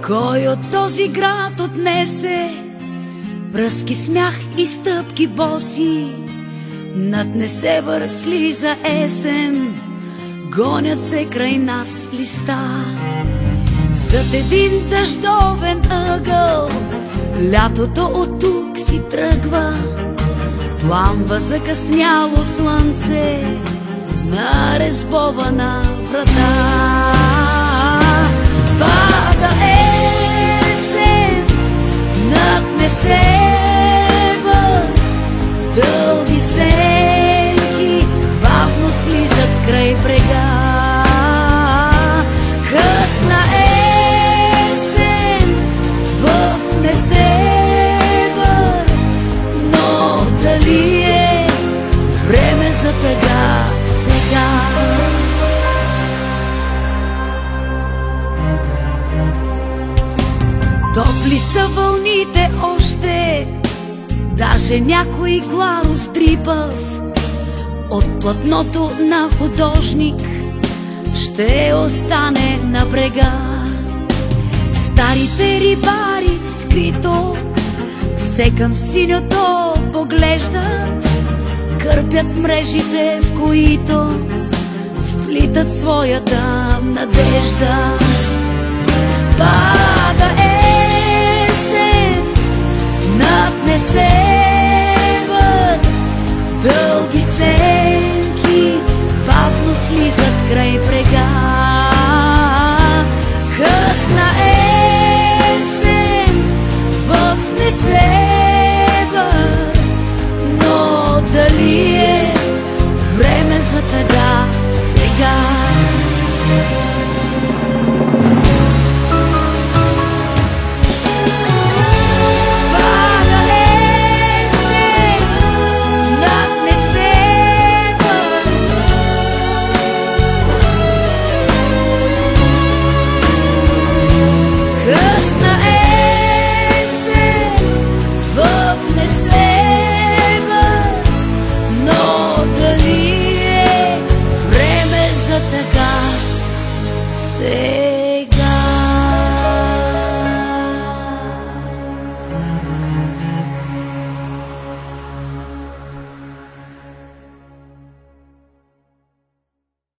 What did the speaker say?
Кой от този град отнесе бръзки смях и стъпки боси? Наднесе слиза есен, гонят се край нас листа. Зад един дъждовен ъгъл лятото от тук си тръгва. Пламва закъсняло слънце на резбована врата. Пада есен над Несебър, дълги сенки бавно слизат край брега. Късна есен в Несебър, но дали е време за тъга сега? Топли са вълните още, даже някой гларус дрипав. От платното на художник ще остане на брега. Старите рибари скрито все към синьото поглеждат, кърпят мрежите, в които вплитат своята надежда. Пада есен над Несебър,